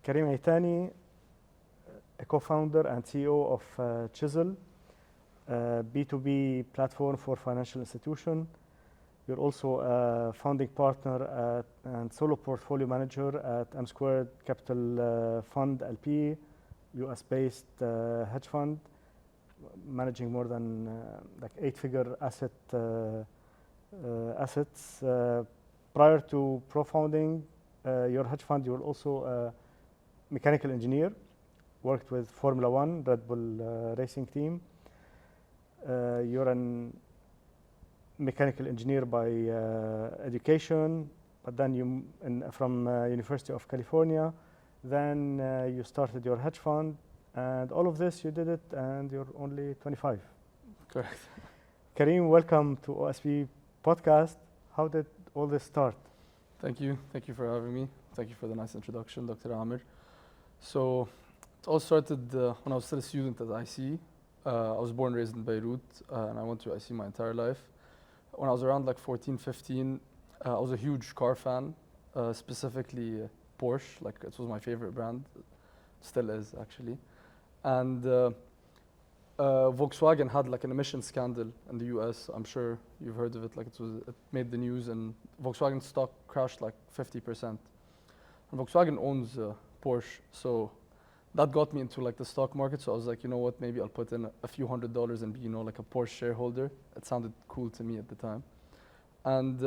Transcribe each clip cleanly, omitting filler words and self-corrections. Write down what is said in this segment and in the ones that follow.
Karim Itani, a co-founder and CEO of Chisel, a B2B platform for financial institution. You're also a founding partner and solo portfolio manager at mSquare Capital Fund LP, US-based hedge fund, managing more than like 8-figure assets. Prior to pro-founding your hedge fund, you were also a mechanical engineer, worked with Formula One, Red Bull racing team. You're an mechanical engineer by education, but then from University of California. Then you started your hedge fund, and all of this you did it, and you're only 25. Correct. Karim, welcome to OSP podcast. How did all this start? Thank you for having me. Thank you for the nice introduction, Dr. Amir. So it all started when I was still a student at IC. I was born and raised in Beirut, and I went to IC my entire life. When I was around like 14, 15, I was a huge car fan, specifically Porsche. Like, it was my favorite brand, still is actually. And Volkswagen had like an emission scandal in the US. I'm sure you've heard of it. Like, it made the news, and Volkswagen stock crashed like 50%. And Volkswagen owns Porsche, so that got me into like the stock market. So I was like, you know what, maybe I'll put in a few $100s and be, you know, like a Porsche shareholder. It sounded cool to me at the time. And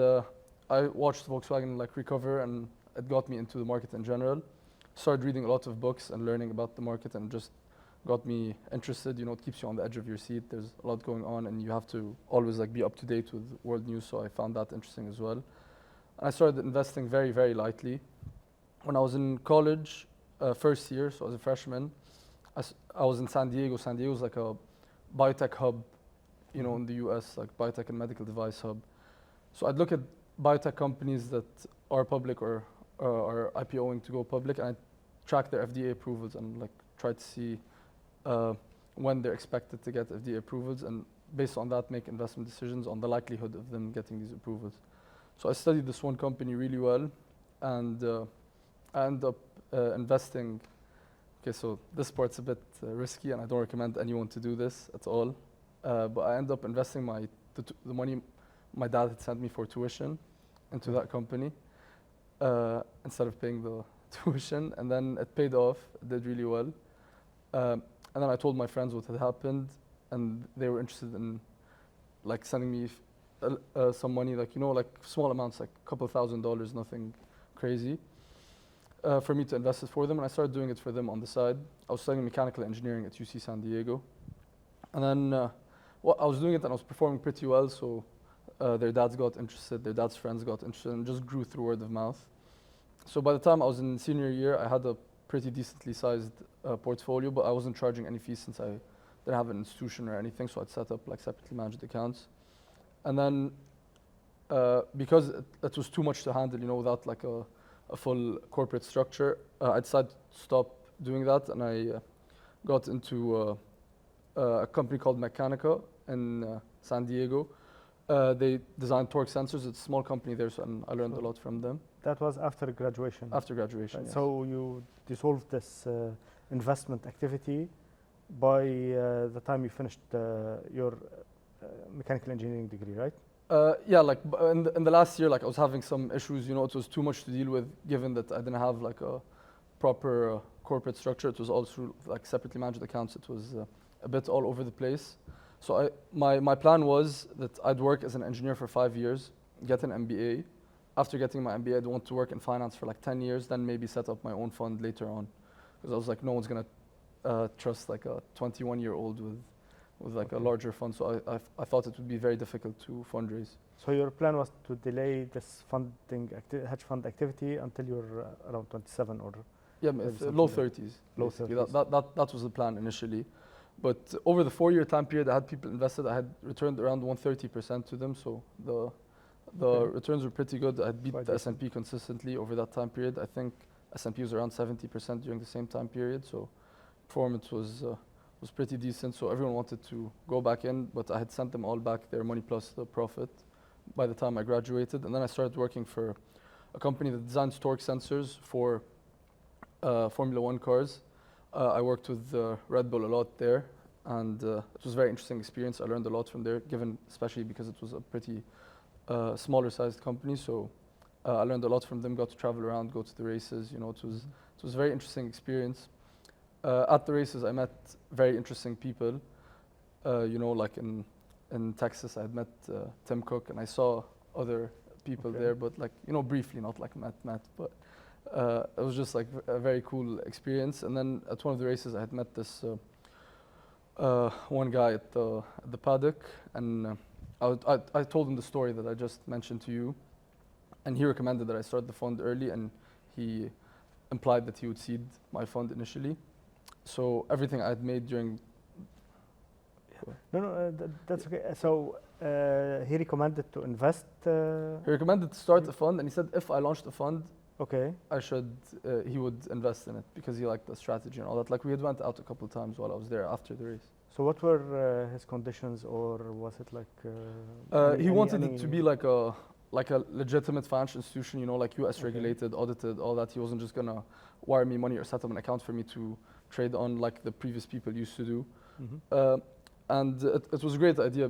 I watched Volkswagen like recover, and it got me into the market in general. Started reading a lot of books and learning about the market, and just got me interested. You know, it keeps you on the edge of your seat. There's a lot going on, and you have to always like be up to date with world news. So I found that interesting as well. And I started investing very, very lightly. When I was in college, first year, so as a freshman, I was in San Diego. San Diego is like a biotech hub, you know, in the US, like biotech and medical device hub. So I'd look at biotech companies that are public or are IPOing to go public, and I track their FDA approvals and like try to see when they're expected to get FDA approvals, and based on that make investment decisions on the likelihood of them getting these approvals. So I studied this one company really well, and I ended up investing. Okay, so this part's a bit risky, and I don't recommend anyone to do this at all. But I ended up investing the money my dad had sent me for tuition into that company instead of paying the tuition, and then it paid off. It did really well. And then I told my friends what had happened, and they were interested in like sending me some money, like, you know, like small amounts, like a couple $1,000s, nothing crazy, for me to invest it for them. And I started doing it for them on the side. I was studying mechanical engineering at UC San Diego. And then I was doing it, and I was performing pretty well. So their dads got interested, their dads' friends got interested, and just grew through word of mouth. So by the time I was in senior year, I had a pretty decently sized portfolio, but I wasn't charging any fees since I didn't have an institution or anything. So I'd set up like separately managed accounts. And then because it was too much to handle, you know, without like a full corporate structure, I decided to stop doing that, and I got into a company called Mechanica in San Diego. They designed torque sensors. It's a small company there, so I learned a lot from them. That was after graduation? After graduation, right. Yes. So you dissolved this investment activity by the time you finished your mechanical engineering degree, right? Yeah, like in the last year, like I was having some issues. You know, it was too much to deal with, given that I didn't have like a proper corporate structure. It was all through like separately managed accounts. It was a bit all over the place. So my plan was that I'd work as an engineer for 5 years, get an MBA. After getting my MBA, I'd want to work in finance for like 10 years, then maybe set up my own fund later on. Because I was like, no one's gonna trust like a 21-year-old with like a larger fund. So I thought it would be very difficult to fundraise. So your plan was to delay this hedge fund activity until you're around 27 or? Yeah, low 30s. Low 30s. That was the plan initially. But over the 4-year time period, I had people invested. I had returned around 130% to them. So the returns were pretty good. I had beat the S&P consistently over that time period. I think S&P was around 70% during the same time period. So performance was pretty decent. So everyone wanted to go back in, but I had sent them all back their money plus the profit by the time I graduated. And then I started working for a company that designs torque sensors for Formula One cars. I worked with Red Bull a lot there, and it was a very interesting experience. I learned a lot from there, given especially because it was a pretty smaller sized company. So I learned a lot from them. Got to travel around, go to the races. You know, it was a very interesting experience. At the races, I met very interesting people. You know, like in Texas, I had met Tim Cook, and I saw other people there, but like, you know, briefly, not like met, but it was just like a very cool experience. And then at one of the races, I had met this one guy at the paddock, and I told him the story that I just mentioned to you, and he recommended that I start the fund early, and he implied that he would seed my fund initially. So everything I had made during... No, that's okay. So he recommended to invest? He recommended to start a fund, and he said if I launched a fund, okay, he would invest in it because he liked the strategy and all that. Like, we had went out a couple of times while I was there after the race. So what were his conditions, or was it like? He wanted it to be like a legitimate financial institution, you know, like US regulated, audited, all that. He wasn't just gonna wire me money or set up an account for me to trade on like the previous people used to do. And it was a great idea.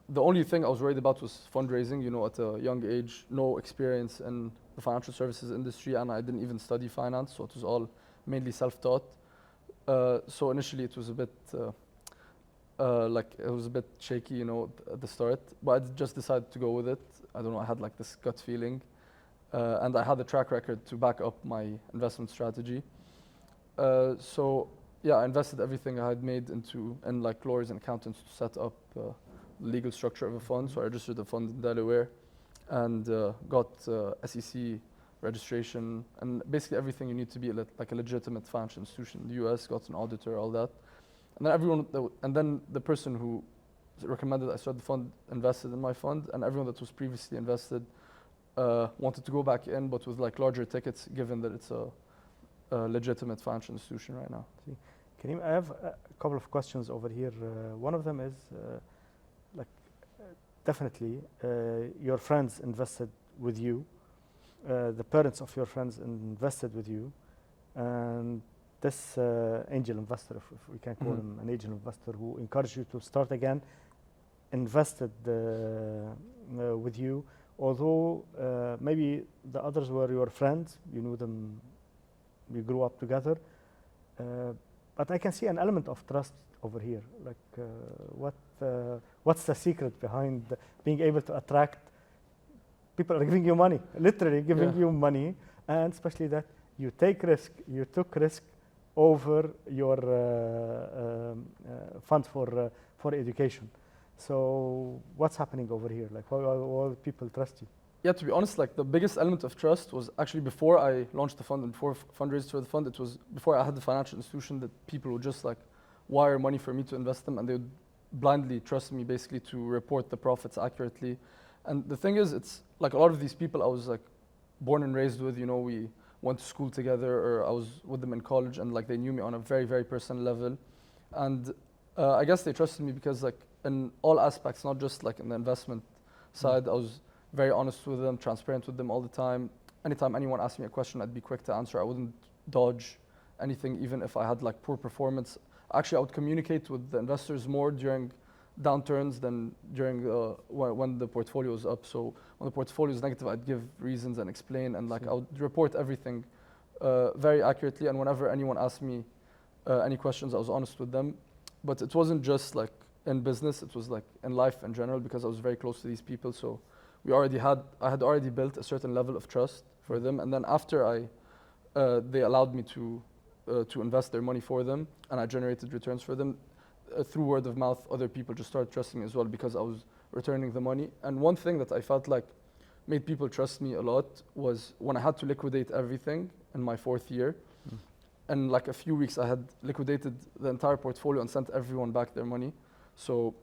The only thing I was worried about was fundraising, you know, at a young age, no experience in the financial services industry, and I didn't even study finance, so it was all mainly self-taught. So initially it was a bit like, it was a bit shaky, you know, at the start, but I just decided to go with it. I don't know, I had like this gut feeling, and I had a track record to back up my investment strategy. So yeah, I invested everything I had made in like lawyers and accountants to set up the legal structure of a fund. So I registered the fund in Delaware and got SEC registration and basically everything you need to be like a legitimate financial institution in the US, got an auditor, all that. And then the person who recommended I start the fund invested in my fund, and everyone that was previously invested wanted to go back in, but with like larger tickets, given that it's a legitimate financial institution right now. Karim, I have a couple of questions over here. One of them is definitely your friends invested with you, the parents of your friends invested with you, and this angel investor, if we can call him an angel investor, who encouraged you to start again, invested with you, although maybe the others were your friends, you knew them, you grew up together, but I can see an element of trust over here. Like, what's the secret behind being able to attract people are giving you money, literally giving you money, and especially that you took risk over your fund for education. So what's happening over here? Like, why people trust you? Yeah, to be honest, like the biggest element of trust was actually before I launched the fund and before fundraised for the fund. It was before I had the financial institution that people would just like wire money for me to invest them, and they would blindly trust me basically to report the profits accurately. And the thing is, it's like a lot of these people I was like born and raised with, you know, we went to school together, or I was with them in college, and like they knew me on a very, very personal level. And I guess they trusted me because like in all aspects, not just like in the investment side, I was very honest with them, transparent with them all the time. Anytime anyone asked me a question, I'd be quick to answer. I wouldn't dodge anything, even if I had like poor performance. Actually, I would communicate with the investors more during downturns than during when the portfolio was up. So when the portfolio is negative, I'd give reasons and explain, and like I would report everything very accurately. And whenever anyone asked me any questions, I was honest with them. But it wasn't just like in business; it was like in life in general, because I was very close to these people. So I had already built a certain level of trust for them. And then after they allowed me to invest their money for them, and I generated returns for them. Through word of mouth, other people just started trusting me as well because I was returning the money. And one thing that I felt like made people trust me a lot was when I had to liquidate everything in my 4th year. And like a few weeks, I had liquidated the entire portfolio and sent everyone back their money. So,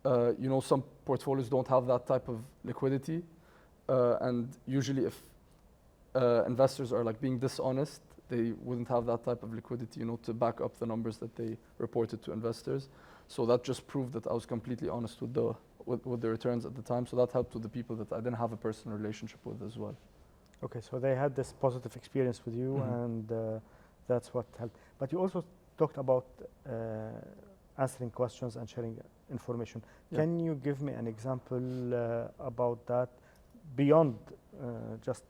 you know, some portfolios don't have that type of liquidity. And usually if investors are like being dishonest, they wouldn't have that type of liquidity, you know, to back up the numbers that they reported to investors. So that just proved that I was completely honest with the returns at the time. So that helped with the people that I didn't have a personal relationship with as well. Okay, so they had this positive experience with you, and that's what helped. But you also talked about answering questions and sharing information. Yeah. Can you give me an example about that beyond just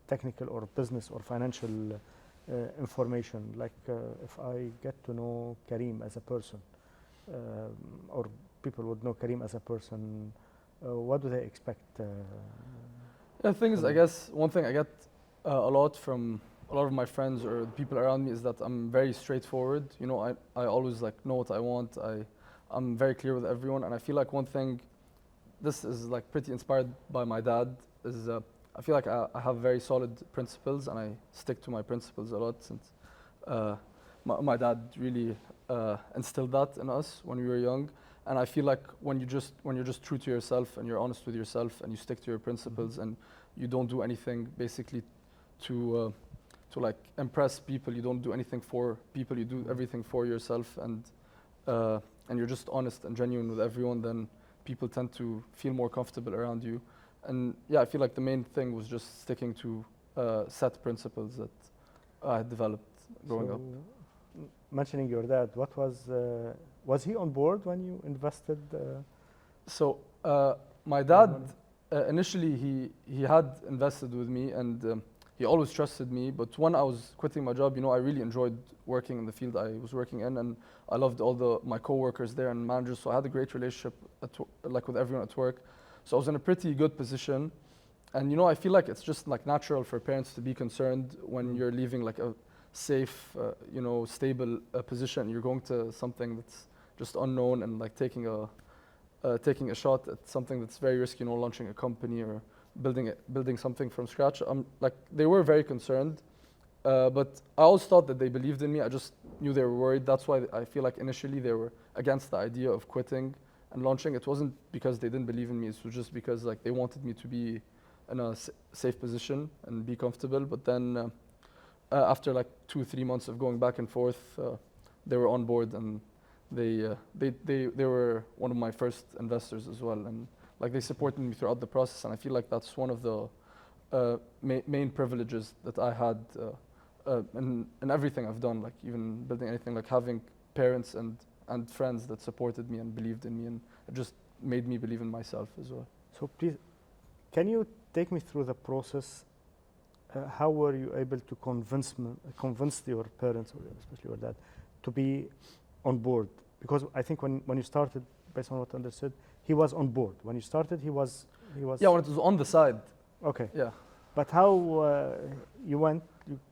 technical or business or financial information? Like if I get to know Karim as a person, or people would know Karim as a person, what do they expect? The thing is, I guess one thing I get a lot from a lot of my friends or the people around me is that I'm very straightforward. You know, I always like know what I want. I'm very clear with everyone, and I feel like one thing, this is like pretty inspired by my dad, is I feel like I have very solid principles, and I stick to my principles a lot since my dad really instilled that in us when we were young. And I feel like when you're just true to yourself and you're honest with yourself and you stick to your principles and you don't do anything basically to like impress people, you don't do anything for people, you do everything for yourself, and you're just honest and genuine with everyone, then people tend to feel more comfortable around you. And yeah, I feel like the main thing was just sticking to set principles that I had developed growing up. Mentioning your dad, what was he on board when you invested? So my dad initially he had invested with me, and he always trusted me. But when I was quitting my job, you know, I really enjoyed working in the field I was working in, and I loved all my coworkers there and managers. So I had a great relationship like with everyone at work. So I was in a pretty good position, and you know, I feel like it's just like natural for parents to be concerned when you're leaving like a safe, you know, stable position. You're going to something that's just unknown and like taking a shot at something that's very risky, you know, launching a company or building something from scratch. Like they were very concerned, but I always thought that they believed in me. I just knew they were worried. That's why I feel like initially they were against the idea of quitting and launching. It wasn't because they didn't believe in me. It was just because like they wanted me to be in a safe position and be comfortable. But then after like 2-3 months of going back and forth, they were on board, and they were one of my first investors as well, and like they supported me throughout the process. And I feel like that's one of the main privileges that I had in everything I've done, like even building anything, like having parents and friends that supported me and believed in me, and it just made me believe in myself as well. So please, can you take me through the process? How were you able to convince your parents, or especially your dad, to be on board? Because I think when you started, based on what I understood, he was on board. When you started, he was. Yeah, when it was on the side. Okay. Yeah. But how you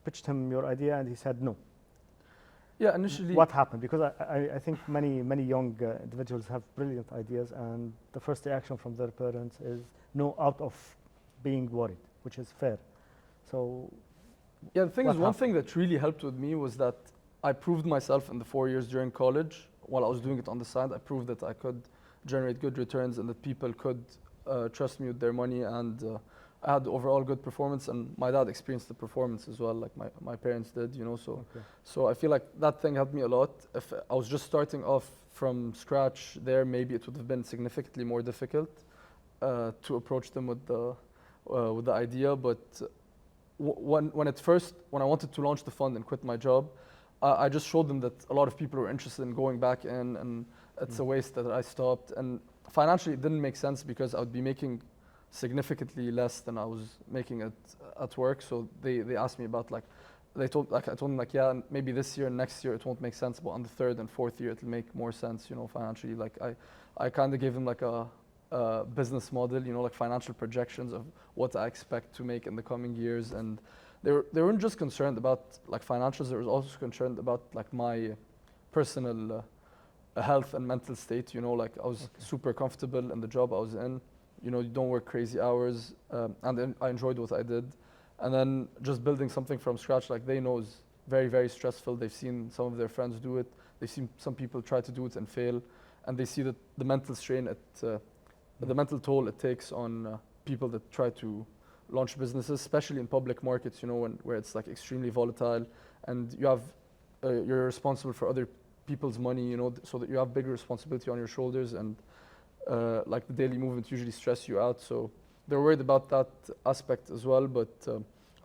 pitched him your idea, and he said no. Yeah, initially. What happened? Because I think many young individuals have brilliant ideas, and the first reaction from their parents is no, out of being worried, which is fair. So. Yeah, the thing is, one thing that really helped with me was that I proved myself in the 4 years during college. While I was doing it on the side, I proved that I could generate good returns and that people could trust me with their money, and I had overall good performance, and my dad experienced the performance as well, like my parents did, you know, so Okay. So I feel like that thing helped me a lot. If I was just starting off from scratch there, maybe it would have been significantly more difficult to approach them with the idea. But when I wanted to launch the fund and quit my job, I just showed them that a lot of people were interested in going back in, and it's a waste that I stopped. And financially, it didn't make sense because I would be making significantly less than I was making at work. So they asked me about I told them like, yeah, maybe this year and next year it won't make sense, but on the third and fourth year it'll make more sense, you know, financially. Like I kind of gave them like a business model, you know, like financial projections of what I expect to make in the coming years. And they weren't just concerned about like financials, they were also concerned about like my personal health and mental state, you know, like I was super comfortable in the job I was in, you know, you don't work crazy hours, and then I enjoyed what I did. And then just building something from scratch, like they know is very, very stressful. They've seen some of their friends do it. They've seen some people try to do it and fail, and they see that the mental strain, the mental toll it takes on people that try to launch businesses, especially in public markets, you know, where it's like extremely volatile, and you're responsible for other people's money, you know, so that you have bigger responsibility on your shoulders, and like the daily movements usually stress you out. So they're worried about that aspect as well, but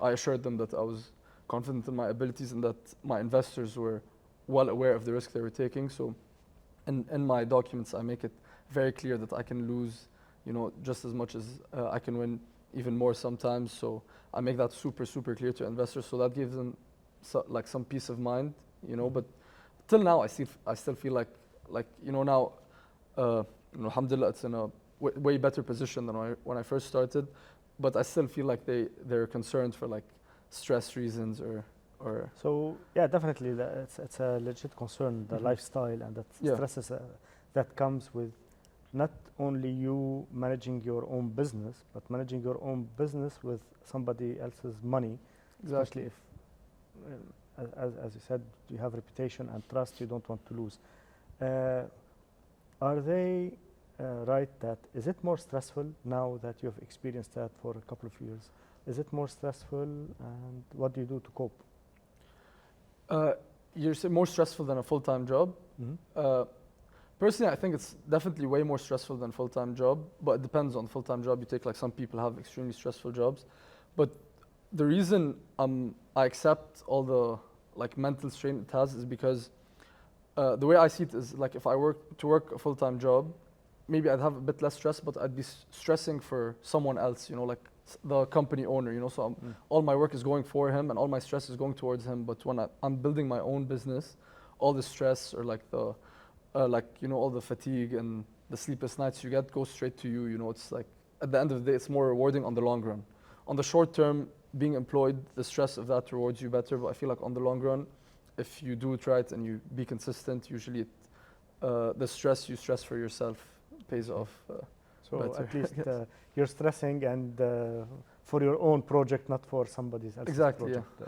I assured them that I was confident in my abilities and that my investors were well aware of the risk they were taking. So in my documents, I make it very clear that I can lose, just as much as I can win, even more sometimes. So I make that super clear to investors. So that gives them some peace of mind, But till now, I still feel like now, alhamdulillah, it's in a way better position than when I first started. But I still feel like they're concerned for like stress reasons or. So yeah, definitely, it's a legit concern, the lifestyle and that stresses that comes with not only you managing your own business, but managing your own business with somebody else's money. Exactly. Especially if, as you said, you have reputation and trust you don't want to lose. Are they right that, is it more stressful now that you have experienced that for a couple of years? Is it more stressful, and what do you do to cope? You're saying more stressful than a full-time job? Personally, I think it's definitely way more stressful than a full-time job, but it depends on the full-time job you take. Like some people have extremely stressful jobs, but the reason I accept all the like mental strain it has is because the way I see it is like if I work a full-time job, maybe I'd have a bit less stress, but I'd be stressing for someone else, like the company owner, so all my work is going for him and all my stress is going towards him. But when I'm building my own business, all the stress or like the all the fatigue and the sleepless nights you get goes straight to you. It's like at the end of the day, it's more rewarding on the long run. On the short term, being employed, the stress of that rewards you better. But I feel like on the long run, if you do it right and you be consistent, usually the stress you stress for yourself pays off. So better. at least you're stressing and for your own project, not for somebody else's exactly, project.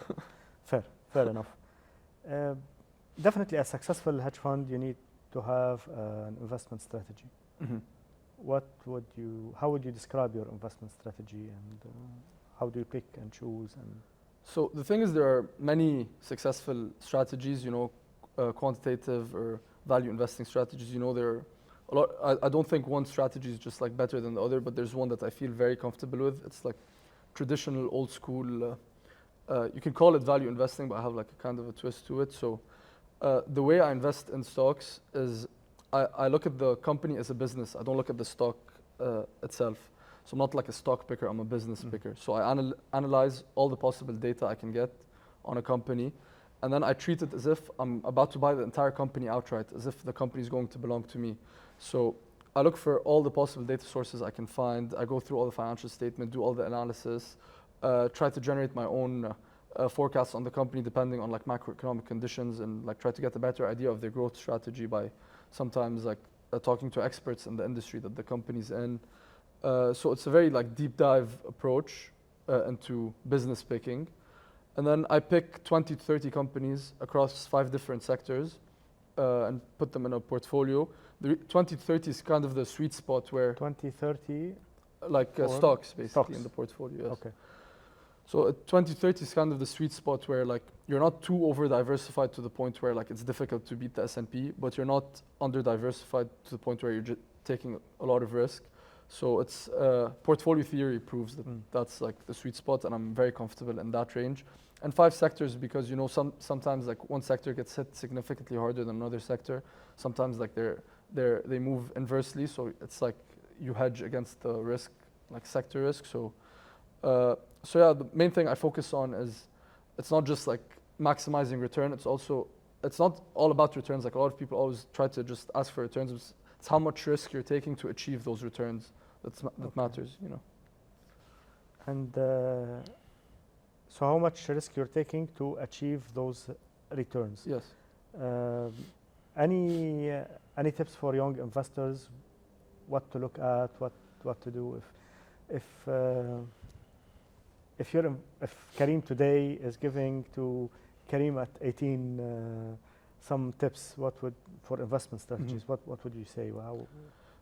Yeah. Fair enough. Definitely, a successful hedge fund, you need to have an investment strategy. How would you describe your investment strategy, and how do you pick and choose? So the thing is, there are many successful strategies, quantitative or value investing strategies. There are a lot. I don't think one strategy is just like better than the other, but there's one that I feel very comfortable with. It's like traditional, old school. You can call it value investing, but I have like a kind of a twist to it. So the way I invest in stocks is I look at the company as a business. I don't look at the stock itself. So I'm not like a stock picker, I'm a business picker. So I analyze all the possible data I can get on a company, and then I treat it as if I'm about to buy the entire company outright, as if the company is going to belong to me. So I look for all the possible data sources I can find. I go through all the financial statement, do all the analysis, try to generate my own forecasts on the company depending on like macroeconomic conditions, and like try to get a better idea of their growth strategy by sometimes like talking to experts in the industry that the company's in. So it's a very like deep dive approach into business picking. And then I pick 20 to 30 companies across 5 different sectors and put them in a portfolio. The 20 to 30 is kind of the sweet spot where 20, 30? Like stocks basically in the portfolio. Yes. Okay. So 20 to 30 is kind of the sweet spot where like you're not too over diversified to the point where like it's difficult to beat the S&P, but you're not under diversified to the point where you're taking a lot of risk. So it's portfolio theory proves that that's like the sweet spot, and I'm very comfortable in that range. And 5 sectors because sometimes like one sector gets hit significantly harder than another sector. Sometimes like they move inversely, so it's like you hedge against the risk, like sector risk. So yeah, the main thing I focus on is it's not just like maximizing return. It's not all about returns. Like a lot of people always try to just ask for returns. It's how much risk you're taking to achieve those returns that matters, And so how much risk you're taking to achieve those returns? Yes. Any tips for young investors? What to look at? What to do if Karim today is giving to Karim at 18 some tips, for investment strategies? What would you say?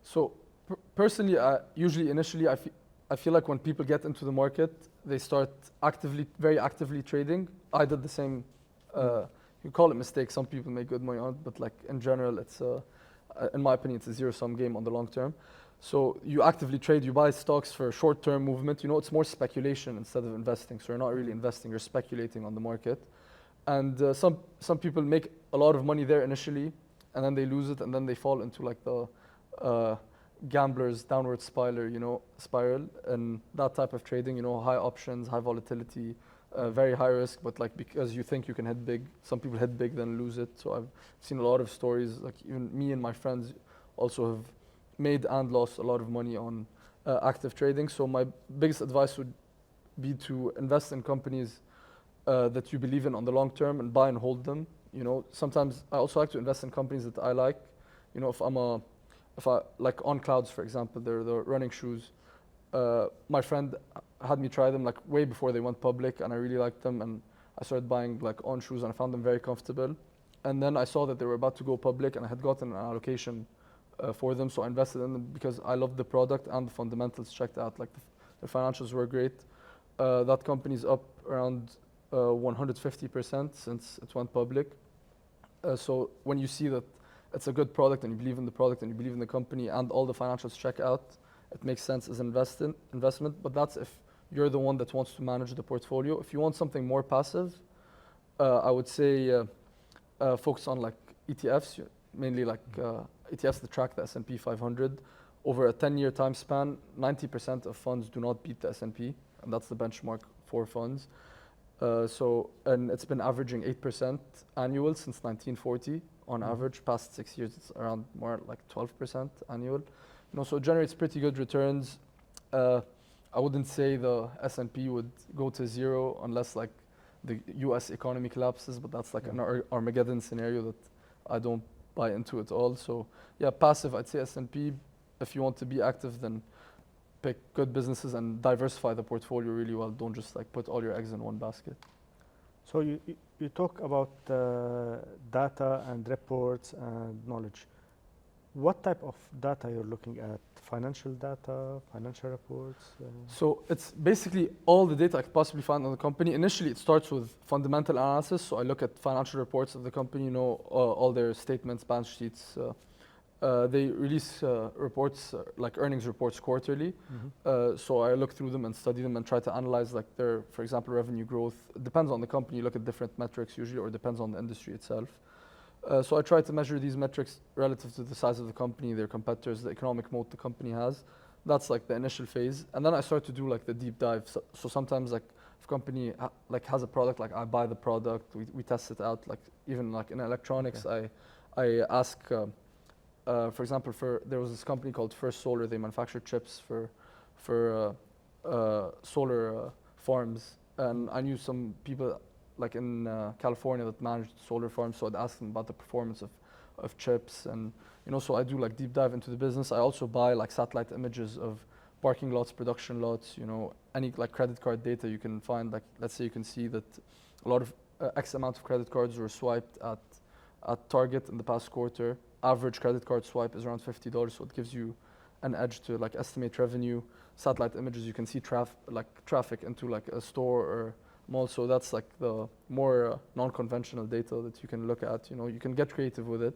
So personally, initially, I feel like when people get into the market, they start very actively trading. I did the same. You call it mistake. Some people make good money on it, but like in general, it's in my opinion, it's a zero-sum game on the long term. So you actively trade, you buy stocks for short-term movement. You know, it's more speculation instead of investing. So you're not really investing, you're speculating on the market. And some people make a lot of money there initially, and then they lose it, and then they fall into like the gambler's downward spiral, and that type of trading, high options, high volatility, very high risk, but like because you think you can hit big, some people hit big then lose it. So I've seen a lot of stories, like even me and my friends also have made and lost a lot of money on active trading. So my biggest advice would be to invest in companies that you believe in on the long term and buy and hold them. Sometimes I also like to invest in companies that I like. If I like On Clouds, for example, they're the running shoes. My friend had me try them like way before they went public, and I really liked them, and I started buying like On shoes, and I found them very comfortable. And then I saw that they were about to go public, and I had gotten an allocation for them, so I invested in them because I loved the product and the fundamentals checked out. Like the financials were great. That company's up around 150% since it went public. So when you see that it's a good product and you believe in the product and you believe in the company and all the financials check out, it makes sense as an investment. But that's if you're the one that wants to manage the portfolio. If you want something more passive, I would say focus on like ETFs, mainly like ETFs that track the S&P 500. Over a 10-year time span, 90% of funds do not beat the S&P, and that's the benchmark for funds. And it's been averaging 8% annual since 1940 on average. Past 6 years, it's around more like 12% annual. So it generates pretty good returns. I wouldn't say the S&P would go to zero unless like the US economy collapses, but that's like an Armageddon scenario that I don't buy into at all. So yeah, passive, I'd say S&P. If you want to be active, then pick good businesses and diversify the portfolio really well. Don't just like put all your eggs in one basket. So you talk about data and reports and knowledge. What type of data you're looking at? Financial data, financial reports? So it's basically all the data I could possibly find on the company. Initially, it starts with fundamental analysis. So I look at financial reports of the company, all their statements, balance sheets. They release reports, like earnings reports quarterly. So I look through them and study them and try to analyze like their, for example, revenue growth. It depends on the company. You look at different metrics usually, or it depends on the industry itself. So I try to measure these metrics relative to the size of the company, their competitors, the economic moat the company has. That's like the initial phase. And then I start to do like the deep dive. So sometimes like if a company like has a product, like I buy the product, we test it out. Like even like in electronics, I ask, for example, there was this company called First Solar. They manufacture chips for solar farms. And I knew some people like in California that managed solar farms, so I'd ask them about the performance of chips, and so I do like deep dive into the business. I also buy like satellite images of parking lots, production lots, any like credit card data you can find. Like let's say you can see that a lot of X amount of credit cards were swiped at Target in the past quarter. Average credit card swipe is around $50, so it gives you an edge to like estimate revenue. Satellite images, you can see traffic into like a store or mall. So that's like the more non-conventional data that you can look at. You can get creative with it,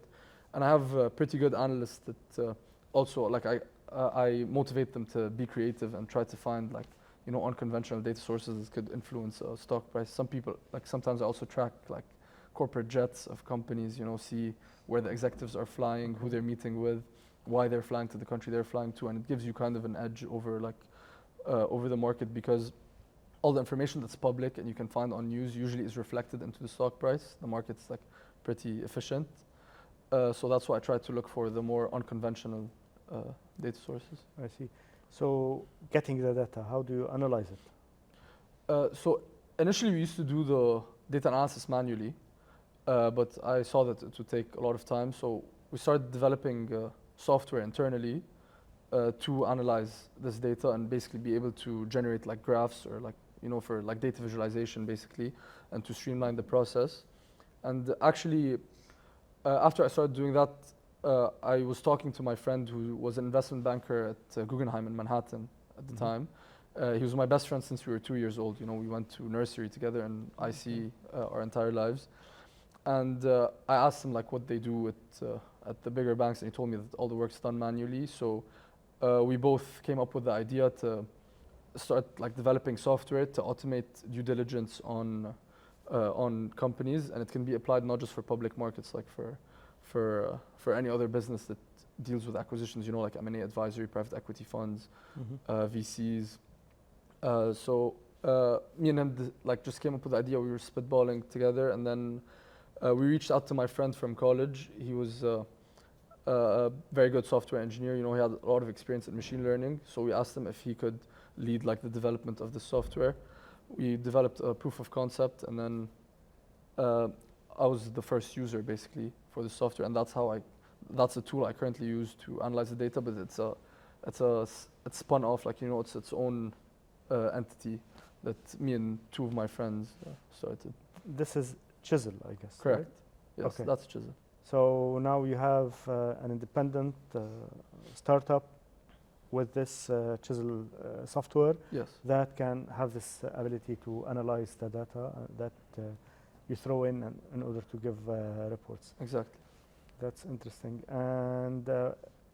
and I have pretty good analysts that also like I motivate them to be creative and try to find like unconventional data sources that could influence a stock price. Some people like sometimes I also track like corporate jets of companies. See where the executives are flying, who they're meeting with, why they're flying to the country they're flying to, and it gives you kind of an edge over like over the market, because all the information that's public and you can find on news usually is reflected into the stock price. The market's like pretty efficient. So that's why I try to look for the more unconventional data sources. I see. So getting the data, how do you analyze it? So initially we used to do the data analysis manually, but I saw that it would take a lot of time. So we started developing software internally to analyze this data and basically be able to generate like graphs or like for like data visualization basically, and to streamline the process. And actually, after I started doing that, I was talking to my friend who was an investment banker at Guggenheim in Manhattan at the time. He was my best friend since we were 2 years old. We went to nursery together and IC our entire lives. And I asked him like what they do at the bigger banks, and he told me that all the work's done manually. So we both came up with the idea to start like developing software to automate due diligence on companies, and it can be applied not just for public markets, like for any other business that deals with acquisitions, you know, like M&A advisory, private equity funds, VCs. So me and him like just came up with the idea. We were spitballing together, and then we reached out to my friend from college. He was a very good software engineer. You know, he had a lot of experience in machine learning. So we asked him if he could lead like the development of the software. We developed a proof of concept, and then I was the first user basically for the software, and that's a tool I currently use to analyze the data. But it's spun off, like, you know, it's its own entity that me and two of my friends started. This is Chisel, I guess. Correct. Right? Yes, Okay. that's Chisel. So now you have an independent startup with this Chisel software Yes. that can have this ability to analyze the data that you throw in order to give reports. Exactly. That's interesting. And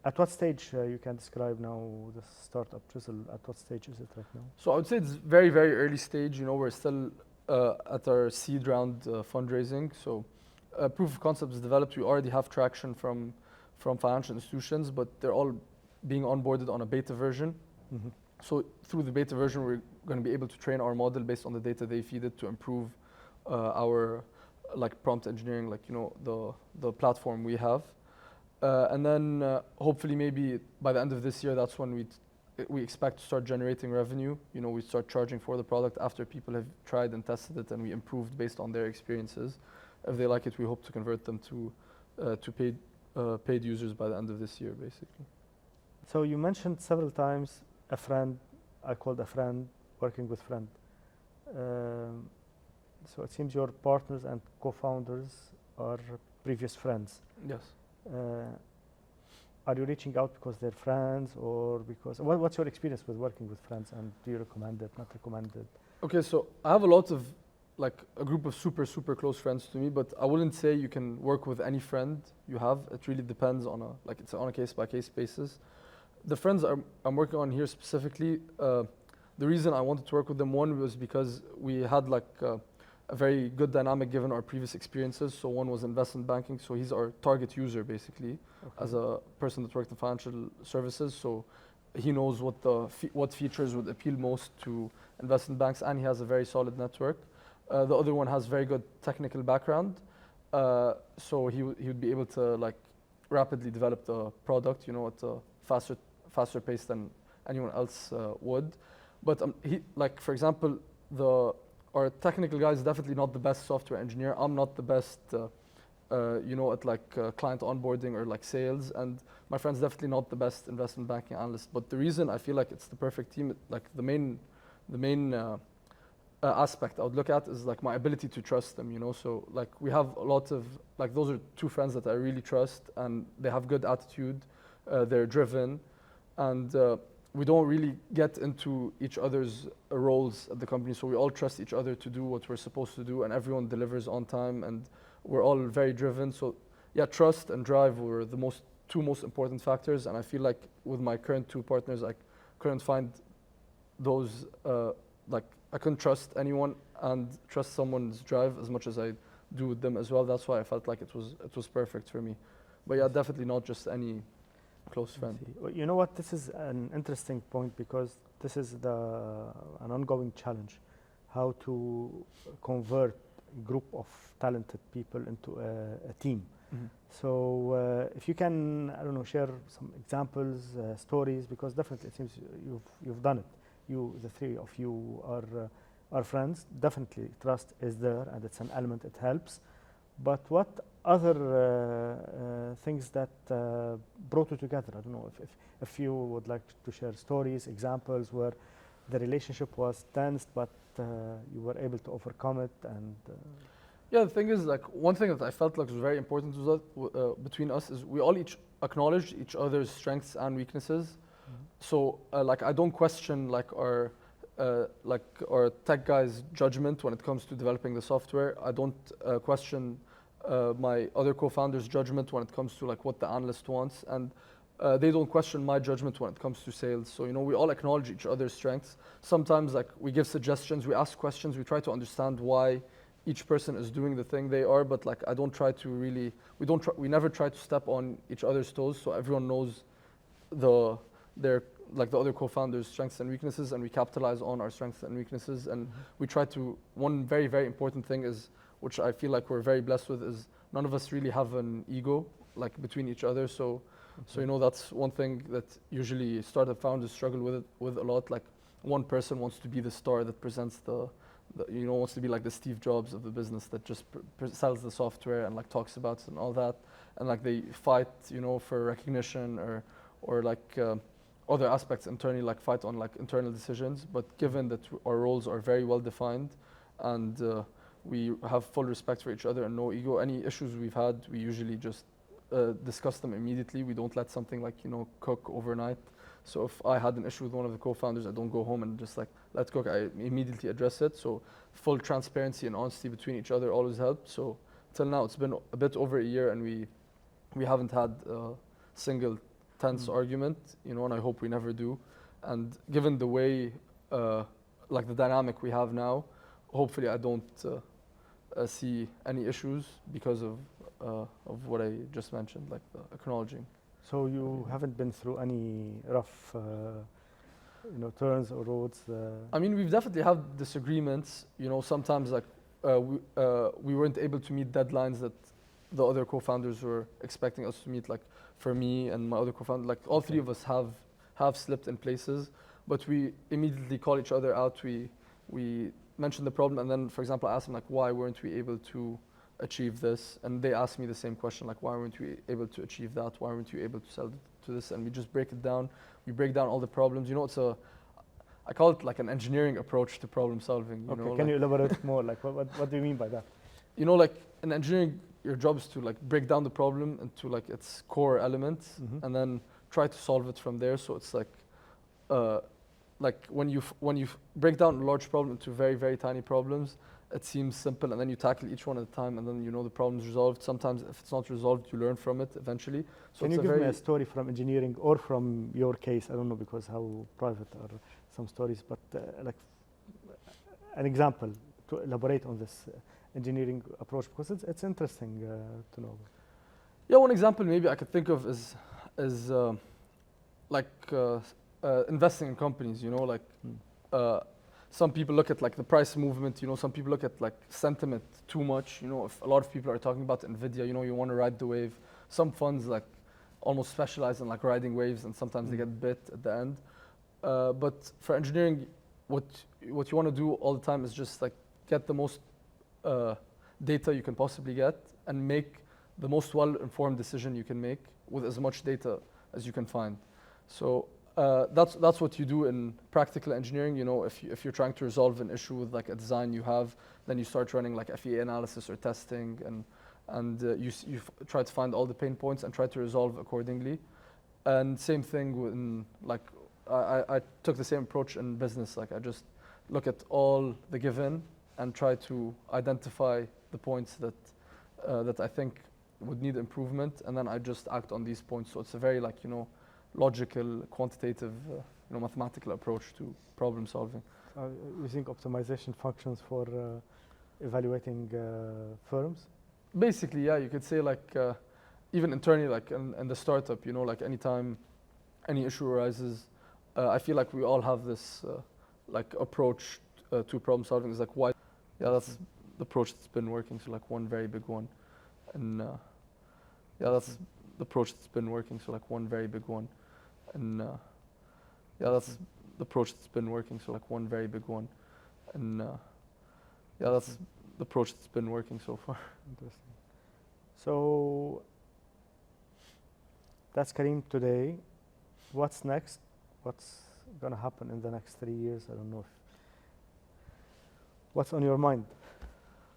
at what stage you can describe now the startup Chisel? At what stage is it right now? So I would say it's very, very early stage. You know, we're still at our seed round fundraising. So proof of concept is developed. We already have traction from financial institutions, but they're all being onboarded on a beta version. So through the beta version, we're going to be able to train our model based on the data they feed it to improve our like prompt engineering, like, you know, the platform we have. And then hopefully maybe by the end of this year, that's when we expect to start generating revenue. You know, we start charging for the product after people have tried and tested it, and we improved based on their experiences. If they like it, we hope to convert them to paid users by the end of this year, basically. So you mentioned several times a friend. I called a friend working with friend. So it seems your partners and co-founders are previous friends. Yes. Are you reaching out because they're friends, or because what's your experience with working with friends, and do you recommend it, not recommend it? Okay, so I have a lot of like a group of super close friends to me, but I wouldn't say you can work with any friend you have. It really depends on it's on a case by case basis. The friends I'm working on here specifically, the reason I wanted to work with them, one was because we had like a very good dynamic given our previous experiences. So one was investment banking, so he's our target user basically, as a person that worked in financial services. So he knows what features would appeal most to investment banks, and he has a very solid network. The other one has very good technical background, so he would be able to like rapidly develop the product, you know, at a faster pace than anyone else would. But he, like, for example, our technical guy is definitely not the best software engineer. I'm not the best, you know, at like client onboarding or like sales, and my friend's definitely not the best investment banking analyst. But the reason I feel like it's the perfect team, like the main aspect I would look at is like my ability to trust them, you know. So like we have a lot of like, those are two friends that I really trust, and they have good attitude, they're driven, and we don't really get into each other's roles at the company, so we all trust each other to do what we're supposed to do, and everyone delivers on time, and we're all very driven. So yeah, trust and drive were the two most important factors, and I feel like with my current two partners, I couldn't find those, like I couldn't trust anyone and trust someone's drive as much as I do with them as well. That's why I felt like it was perfect for me. But yeah, definitely not just any close friend. Well, you know what? This is an interesting point, because this is an ongoing challenge, how to convert a group of talented people into a team. So if you can, I don't know, share some examples, stories, because definitely it seems you've done it. The three of you are friends. Definitely trust is there, and it's an element, it helps. But what other things that brought you together? I don't know if you would like to share stories, examples where the relationship was tense, but you were able to overcome it. And yeah, the thing is, like, one thing that I felt like was very important between us is we all each acknowledge each other's strengths and weaknesses. So like I don't question like our tech guy's judgment when it comes to developing the software. I don't question my other co-founder's judgment when it comes to like what the analyst wants. And They don't question my judgment when it comes to sales. So, we all acknowledge each other's strengths. Sometimes, like, we give suggestions, we ask questions, we try to understand why each person is doing the thing they are, but like, I don't try to really, we never try to step on each other's toes, so everyone knows the other co-founders' strengths and weaknesses, and we capitalize on our strengths and weaknesses. And we try to, one very, very important thing is, which I feel like we're very blessed with, is none of us really have an ego, like, between each other. So that's one thing that usually startup founders struggle with a lot. Like, one person wants to be the star that presents wants to be like the Steve Jobs of the business that just sells the software and like talks about it and all that. And like they fight, for recognition or like other aspects internally, like fight on like internal decisions. But given that our roles are very well defined and we have full respect for each other and no ego, any issues we've had, we usually just discuss them immediately. We don't let something like, cook overnight. So if I had an issue with one of the co-founders, I don't go home and just like, let's cook. I immediately address it. So full transparency and honesty between each other always helped. So till now, it's been a bit over a year and we haven't had a single tense argument, and I hope we never do. And given the way, like the dynamic we have now, hopefully I don't see any issues because of what I just mentioned, like the acknowledging. So you haven't been through any rough, turns or roads? I mean, we've definitely had disagreements. Sometimes like we weren't able to meet deadlines that the other co-founders were expecting us to meet. Like for me and my other co-founder, like all three of us have slipped in places, but we immediately call each other out. We mention the problem, and then, for example, I asked them like, why weren't we able to achieve this? And they asked me the same question, like, why weren't we able to achieve that? Why weren't you able to sell to this? And we just break it down. We break down all the problems. I call it like an engineering approach to problem solving. Can you elaborate more? Like, what do you mean by that? Like in engineering, your job is to like break down the problem into like its core elements, and then try to solve it from there. So it's like when you break down a large problem into very, very tiny problems, it seems simple, and then you tackle each one at a time, and then the problem's resolved. Sometimes if it's not resolved, you learn from it eventually. So can you give me a story from engineering or from your case? I don't know, because how private are some stories, but like an example to elaborate on this engineering approach, because it's interesting to know. Yeah, one example maybe I could think of is investing in companies. Some people look at like the price movement, some people look at like sentiment too much. If a lot of people are talking about Nvidia, you want to ride the wave. Some funds like almost specialize in like riding waves, and sometimes they get bit at the end. But for engineering, what you want to do all the time is just like get the most data you can possibly get and make the most well-informed decision you can make with as much data as you can find. So that's what you do in practical engineering. If you're trying to resolve an issue with like a design you have, then you start running like FEA analysis or testing, and you try to find all the pain points and try to resolve accordingly. And same thing when like I took the same approach in business. Like I just look at all the given and try to identify the points that I think would need improvement, and then I just act on these points. So it's a very like logical, quantitative, mathematical approach to problem solving. Using optimization functions for evaluating firms? Basically, yeah, you could say like even internally, like in the startup, like anytime any issue arises, I feel like we all have this like approach to problem solving. It's like why? Yeah, that's the approach that's been working. So like one very big one, and yeah, that's the approach that's been working. So like one very big one, and yeah, that's the approach that's been working. So like one very big one, and yeah, that's the approach that's been working so far. Interesting. So that's Karim today. What's next? What's gonna happen in the next 3 years? I don't know. What's on your mind?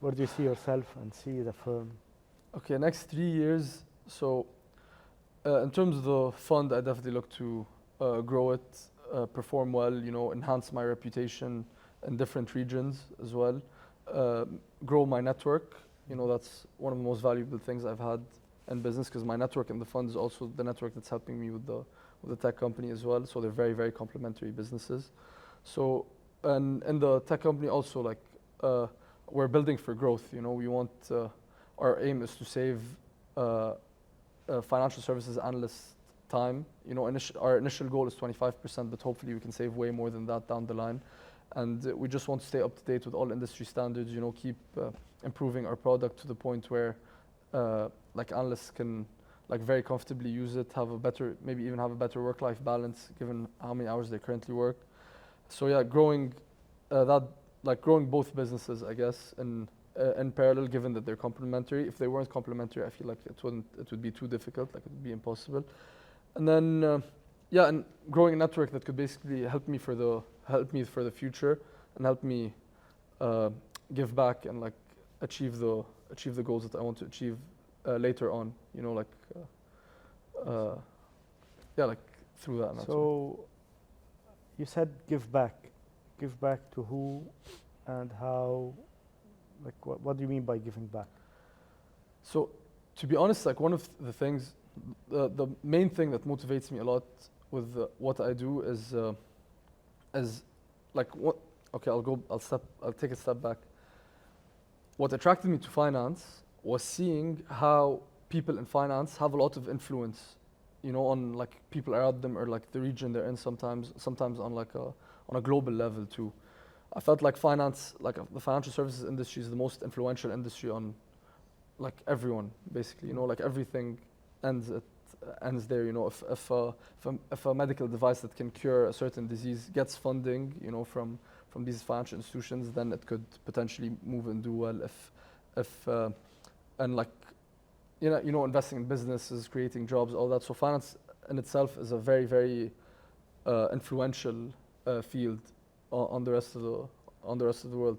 Where do you see yourself and see the firm? Okay, next 3 years. So in terms of the fund, I definitely look to grow it, perform well, enhance my reputation in different regions as well, grow my network. That's one of the most valuable things I've had in business, because my network in the fund is also the network that's helping me with the tech company as well. So they're very, very complementary businesses. So, and in the tech company also, like, we're building for growth. You know, we want, our aim is to save financial services analysts time. You know, our initial goal is 25%, but hopefully we can save way more than that down the line. And we just want to stay up to date with all industry standards, you know, keep improving our product to the point where like analysts can like very comfortably use it, have a better, maybe even have a better work-life balance given how many hours they currently work. So yeah, growing growing both businesses, I guess, in parallel, given that they're complementary. If they weren't complementary, I feel like it would be too difficult, like it would be impossible. And then yeah, and growing a network that could basically help me for the future and help me give back and like achieve the goals that I want to achieve later on. You know, like yeah, like through that. So you said give back. Give back to who and how? Like what do you mean by giving back? So to be honest, like one of the things, the main thing that motivates me a lot with what I do is like what. Okay, I'll take a step back. What attracted me to finance was seeing how people in finance have a lot of influence, you know, on like people around them or like the region they're in. Sometimes on like on a global level too. I felt like finance, like the financial services industry, is the most influential industry on like everyone, basically. You know, like everything ends there. You know, if a medical device that can cure a certain disease gets funding, you know, from these financial institutions, then it could potentially move and do well. If and like you know, investing in businesses, creating jobs, all that. So finance in itself is a very, very influential field on the rest of the world.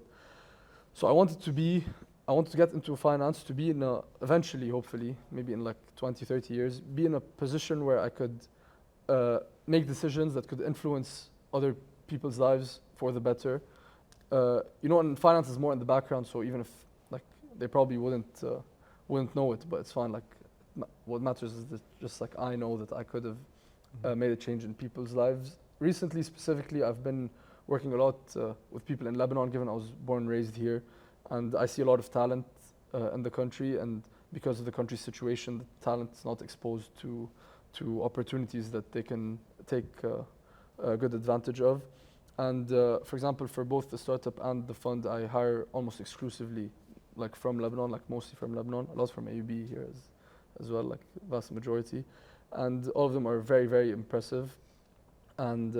So I wanted to get into finance to be in eventually, hopefully, maybe in like 20, 30 years, be in a position where I could make decisions that could influence other people's lives for the better. You know, and finance is more in the background, so even if like they probably wouldn't know it, but it's fine. Like what matters is that just like I know that I could have made a change in people's lives. Recently, specifically, I've been working a lot with people in Lebanon, given I was born and raised here, and I see a lot of talent in the country, and because of the country's situation, the talent's not exposed to opportunities that they can take a good advantage of. And for example, for both the startup and the fund, I hire almost exclusively like from Lebanon, like mostly from Lebanon, a lot from AUB here as well, like vast majority. And all of them are very, very impressive. And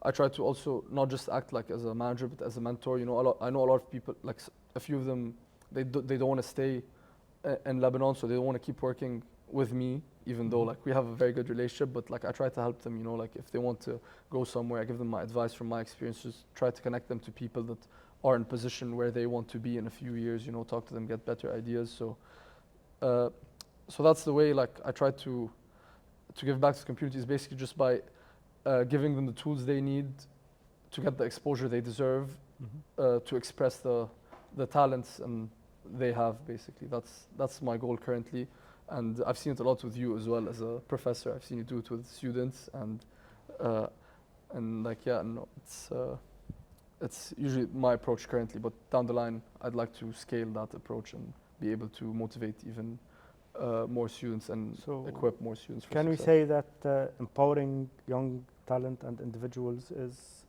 I try to also not just act like as a manager, but as a mentor. You know, I know a lot of people, like a few of them, they don't want to stay in Lebanon, so they don't want to keep working with me, even though like we have a very good relationship. But like I try to help them, you know, like if they want to go somewhere, I give them my advice from my experiences, try to connect them to people that are in a position where they want to be in a few years, you know, talk to them, get better ideas. So so that's the way like I try to give back to the community, is basically just by giving them the tools they need to get the exposure they deserve, to express the talents and they have, basically. That's my goal currently. And I've seen it a lot with you as well as a professor. I've seen you do it with students, and like yeah, no, it's usually my approach currently. But down the line, I'd like to scale that approach and be able to motivate even more students and equip more students for Can success. we say that empowering young talent and individuals is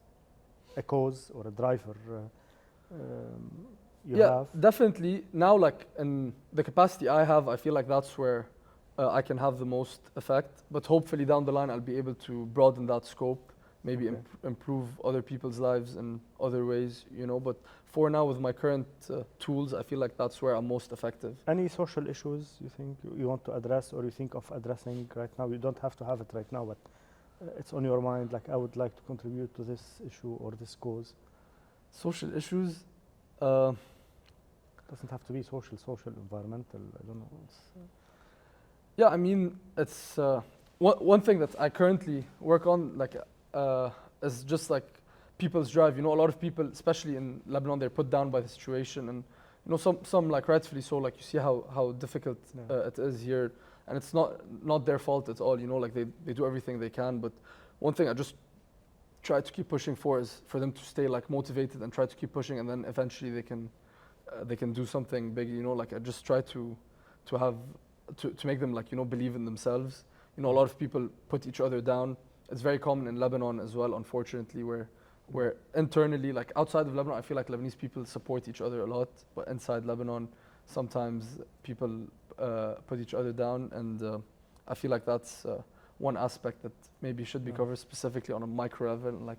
a cause or a driver you have? Definitely. Now, like in the capacity I have, I feel like that's where I can have the most effect. But hopefully down the line, I'll be able to broaden that scope, maybe improve other people's lives in other ways, you know. But for now, with my current tools, I feel like that's where I'm most effective. Any social issues you think you want to address or you think of addressing right now? You don't have to have it right now, but it's on your mind, like I would like to contribute to this issue or this cause. Social issues? Doesn't have to be social, environmental, I don't know. Yeah, I mean, it's one thing that I currently work on, like, is just like people's drive. You know, a lot of people, especially in Lebanon, they're put down by the situation, and you know, some like rightfully so, like you see how difficult it is here, and it's not their fault at all, you know, like they do everything they can. But one thing I just try to keep pushing for is for them to stay like motivated and try to keep pushing, and then eventually they can do something big, you know. Like I just try to make them, like, you know, believe in themselves. You know, a lot of people put each other down. It's very common in Lebanon as well, unfortunately, where internally, like outside of Lebanon, I feel like Lebanese people support each other a lot, but inside Lebanon, sometimes people put each other down, and I feel like that's one aspect that maybe should be covered specifically on a micro level, like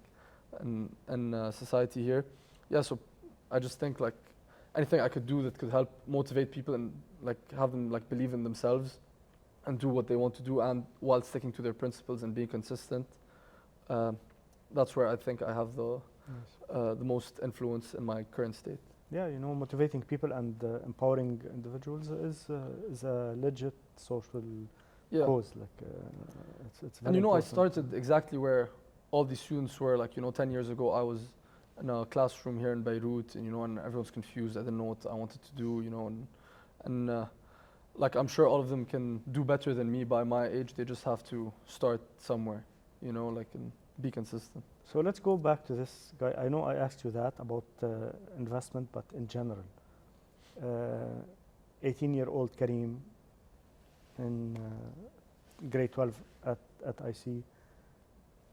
in society here. Yeah, so I just think like anything I could do that could help motivate people and like have them like believe in themselves and do what they want to do, and while sticking to their principles and being consistent. That's where I think I have the most influence in my current state. Yeah, you know, motivating people and empowering individuals is a legit social cause. Like it's very and you know, I important. started exactly where all these students were. Like, you know, 10 years ago, I was in a classroom here in Beirut, and you know, and everyone's confused. I didn't know what I wanted to do, you know, and like I'm sure all of them can do better than me by my age. They just have to start somewhere, you know, like, and be consistent. So let's go back to this guy. I know I asked you that about investment, but in general, 18-year-old Karim in grade 12 at IC,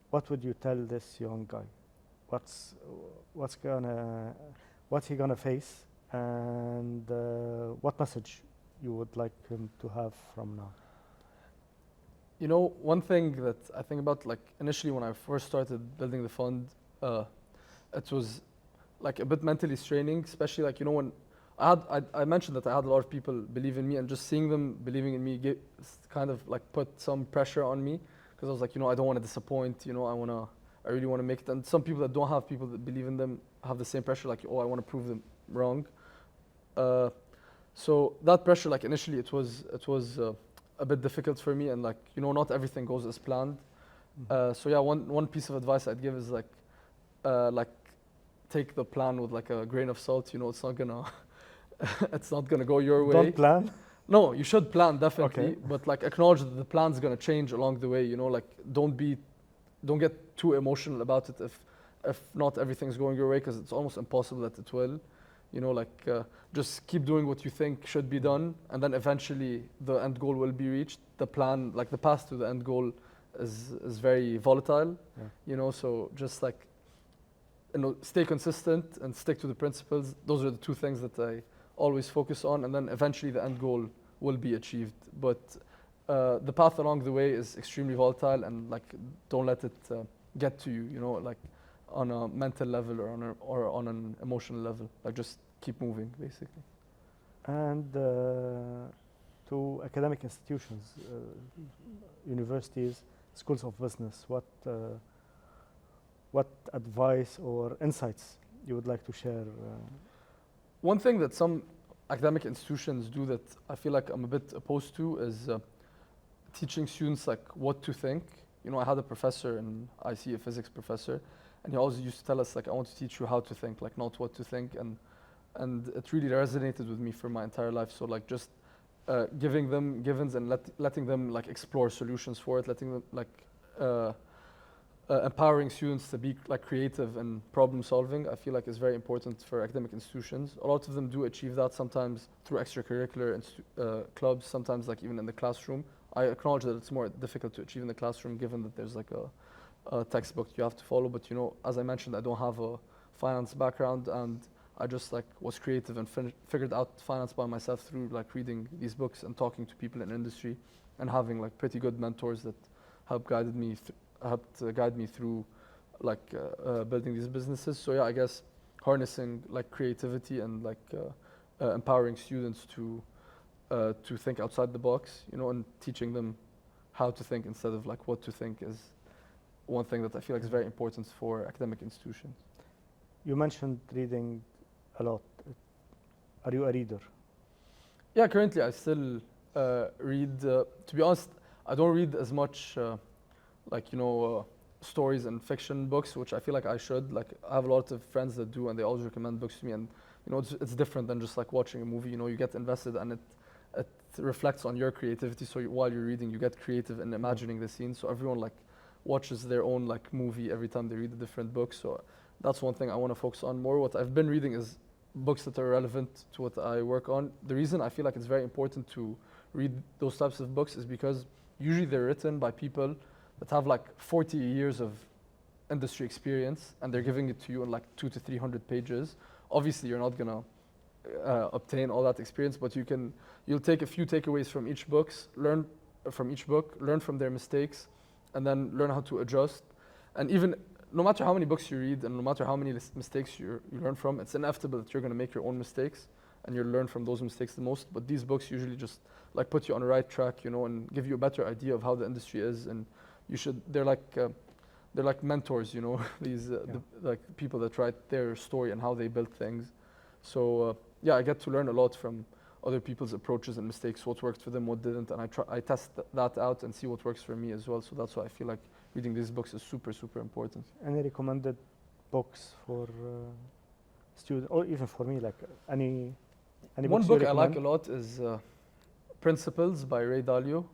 what would you tell this young guy? What's he gonna face, and what message you would like him to have from now? You know, one thing that I think about, like initially when I first started building the fund, it was like a bit mentally straining, especially like, you know, when I mentioned that I had a lot of people believe in me, and just seeing them believing in me kind of like put some pressure on me, because I was like, you know, I don't want to disappoint, you know, I really want to make it. And some people that don't have people that believe in them have the same pressure, like, oh, I want to prove them wrong. So that pressure, like initially it was a bit difficult for me, and like, you know, not everything goes as planned. So yeah, one piece of advice I'd give is like take the plan with like a grain of salt. You know, it's not gonna go your way. Don't plan. No, you should plan, definitely, Okay. but like acknowledge that the plan's gonna change along the way. You know, like don't get too emotional about it if not everything's going your way, because it's almost impossible that it will. You know, like just keep doing what you think should be done, and then eventually the end goal will be reached. The plan, like the path to the end goal, is very volatile. Yeah. You know, so just like, you know, stay consistent and stick to the principles. Those are the two things that I always focus on, and then eventually the end goal will be achieved. But the path along the way is extremely volatile, and like don't let it get to you. You know, like on a mental level or on an emotional level. Like just keep moving, basically. And to academic institutions, universities, schools of business, what advice or insights you would like to share? One thing that some academic institutions do that I feel like I'm a bit opposed to is teaching students like what to think. You know, I had a professor in IC, a physics professor, and he always used to tell us like, I want to teach you how to think, like not what to think, and it really resonated with me for my entire life. So like just giving them givens and letting them like explore solutions for it, letting them like empowering students to be like creative and problem solving, I feel like is very important for academic institutions. A lot of them do achieve that, sometimes through extracurricular clubs, sometimes like even in the classroom. I acknowledge that it's more difficult to achieve in the classroom, given that there's like a textbook you have to follow. But you know, as I mentioned, I don't have a finance background, and I just like was creative and figured out finance by myself through like reading these books and talking to people in industry, and having like pretty good mentors that helped guide me through like building these businesses. So yeah, I guess harnessing like creativity and like empowering students to think outside the box, you know, and teaching them how to think instead of like what to think is one thing that I feel like is very important for academic institutions. You mentioned reading a lot. Are you a reader? Yeah, currently I still read. To be honest, I don't read as much like, you know, stories and fiction books, which I feel like I should. Like I have a lot of friends that do, and they always recommend books to me, and you know, it's different than just like watching a movie. You know, you get invested and it reflects on your creativity. So while you're reading, you get creative in imagining the scene. So everyone like watches their own like movie every time they read a different book. So that's one thing I want to focus on more. What I've been reading is books that are relevant to what I work on. The reason I feel like it's very important to read those types of books is because usually they're written by people that have like 40 years of industry experience, and they're giving it to you in like 200 to 300 pages. Obviously, you're not gonna obtain all that experience, but you'll take a few takeaways from each book, learn from their mistakes, and then learn how to adjust. And even no matter how many books you read and no matter how many mistakes you learn from, it's inevitable that you're gonna make your own mistakes, and you'll learn from those mistakes the most. But these books usually just like put you on the right track, you know, and give you a better idea of how the industry is. And they're like mentors, you know, these like people that write their story and how they built things. So yeah, I get to learn a lot from other people's approaches and mistakes, what worked for them, what didn't, and I test that out and see what works for me as well. So that's why I feel like reading these books is super, super important. Any recommended books for students, or even for me, like any One books book you I like a recommend? lot is Principles by Ray Dalio.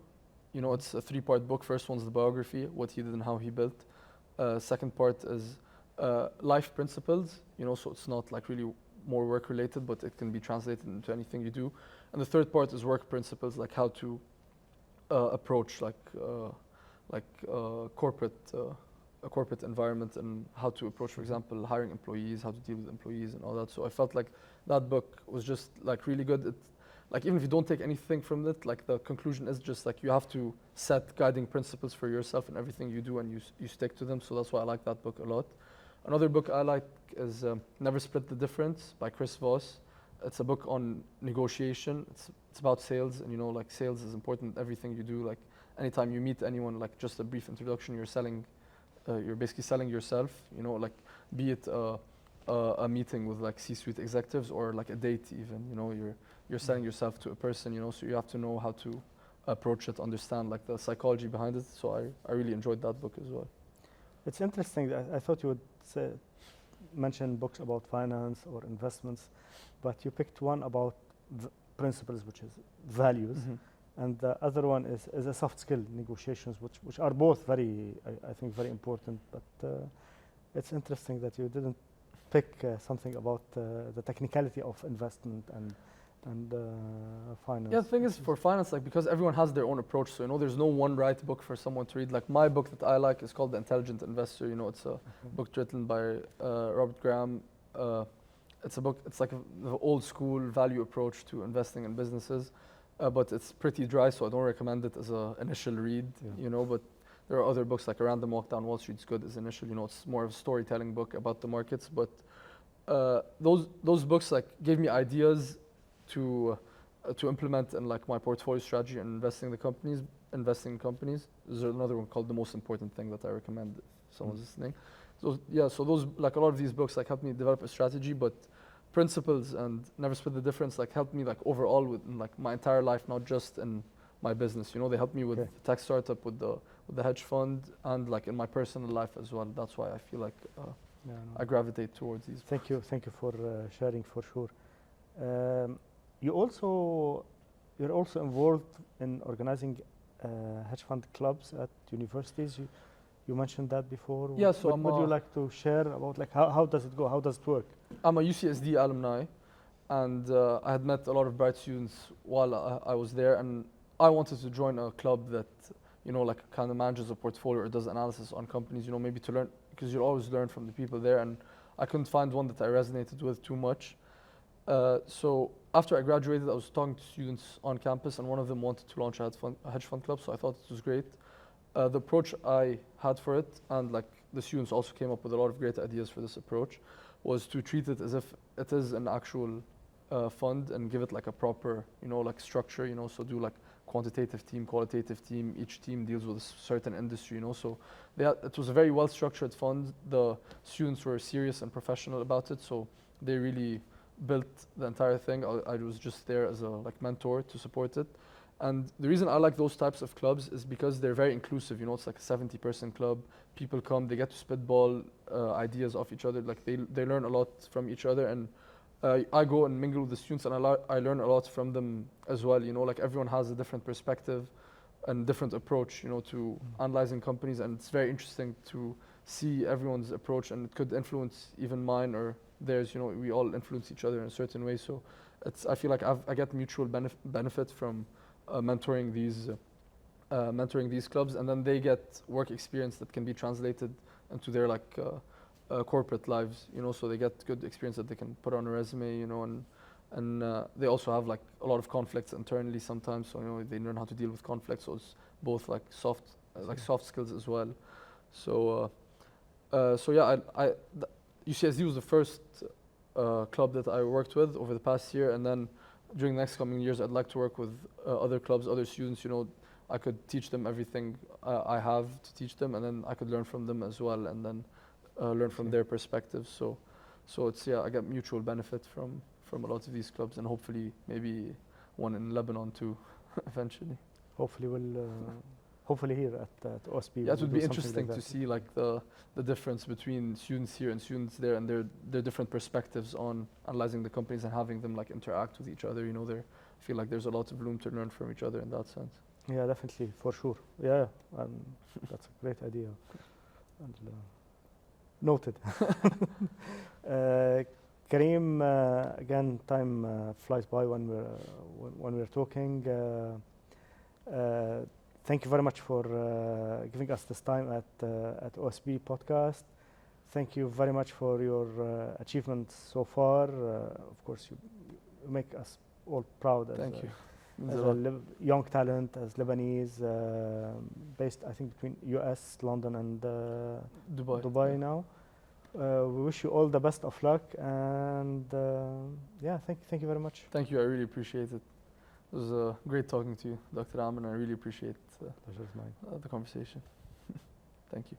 You know, it's a 3-part book. First one's the biography, what he did and how he built. Second part is life principles, you know, so it's not like really more work related, but it can be translated into anything you do. And the third part is work principles, like how to approach a corporate environment, and how to approach, for example, hiring employees, how to deal with employees and all that. So I felt like that book was just like really good. Like even if you don't take anything from it, like the conclusion is just like you have to set guiding principles for yourself in everything you do, and you stick to them. So that's why I like that book a lot. Another book I like is Never Split the Difference by Chris Voss. It's a book on negotiation. It's about sales, and you know, like sales is important in everything you do. Like anytime you meet anyone, like just a brief introduction, you're basically selling yourself. You know, like be it a meeting with like C-suite executives or like a date even. You know, you're selling yourself to a person. You know, so you have to know how to approach it, understand like the psychology behind it. So I really enjoyed that book as well. It's interesting that I thought you would mention books about finance or investments, but you picked one about principles, which is values, and the other one is a soft skill, negotiations, which are both very, I think, very important. But it's interesting that you didn't pick something about the technicality of investment and finance. Yeah, the thing is for finance, like because everyone has their own approach, so you know there's no one right book for someone to read. Like my book that I like is called The Intelligent Investor. You know, it's a book written by Robert Graham. It's a book. It's like the old school value approach to investing in businesses, but it's pretty dry, so I don't recommend it as an initial read. You know, but there are other books like A Random Walk Down Wall Street is good as initial. You know, it's more of a storytelling book about the markets, but those books like gave me ideas to implement in like my portfolio strategy and investing in companies. There's another one called The Most Important Thing that I recommend if someone's listening. So yeah, so those like a lot of these books like helped me develop a strategy, but Principles and Never Split the Difference like helped me like overall with like my entire life, not just in my business. You know, they helped me with the tech startup, with the hedge fund, and like in my personal life as well. That's why I feel like I gravitate towards these. Thank you for sharing, for sure. You're also involved in organizing hedge fund clubs at universities. You mentioned that before. Yeah, so what would you like to share about like how does it go? How does it work? I'm a UCSD alumni, and I had met a lot of bright students while I was there, and I wanted to join a club that, you know, like kind of manages a portfolio or does analysis on companies, you know, maybe to learn, because you'll always learn from the people there, and I couldn't find one that I resonated with too much. So after I graduated, I was talking to students on campus, and one of them wanted to launch a hedge fund club, so I thought it was great. The approach I had for it, and like the students also came up with a lot of great ideas for this approach, was to treat it as if it is an actual fund and give it like a proper, you know, like structure, you know, so do like quantitative team, qualitative team, each team deals with a certain industry, you know, so it was a very well structured fund. The students were serious and professional about it, so they really built the entire thing. I was just there as a like mentor to support it. And the reason I like those types of clubs is because they're very inclusive. You know, it's like a 70-person club. People come, they get to spitball ideas off each other. Like they learn a lot from each other. And I go and mingle with the students, and I learn a lot from them as well. You know, like everyone has a different perspective and different approach, you know, to analyzing companies, and it's very interesting to see everyone's approach, and it could influence even mine or theirs. You know, we all influence each other in a certain way. So I feel like I get mutual benefit from mentoring these clubs, and then they get work experience that can be translated into their like corporate lives. You know, so they get good experience that they can put on a resume. You know, and they also have like a lot of conflicts internally sometimes. So you know, they learn how to deal with conflicts. So it's both like soft skills as well. So yeah, UCSD was the first club that I worked with over the past year, and then during the next coming years, I'd like to work with other clubs, other students. You know, I could teach them everything I have to teach them, and then I could learn from them as well, and then learn from their perspectives. So it's, yeah, I get mutual benefit from a lot of these clubs, and hopefully maybe one in Lebanon too, eventually. Hopefully we'll hopefully here at OSB. Yeah, it would be interesting to see like the difference between students here and students there, and their different perspectives on analyzing the companies and having them like interact with each other. You know, I feel like there's a lot of room to learn from each other in that sense. Yeah, definitely, for sure. Yeah, that's a great idea. And, noted. Karim, again, time flies by when we're talking. Thank you very much for giving us this time at OSB podcast. Thank you very much for your achievements so far. Of course, you make us all proud as a young talent, as Lebanese, based, I think, between US, London, and Dubai now. We wish you all the best of luck, and yeah, thank you very much. Thank you, I really appreciate it. It was great talking to you, Dr. Amr, and I really appreciate the conversation. Thank you.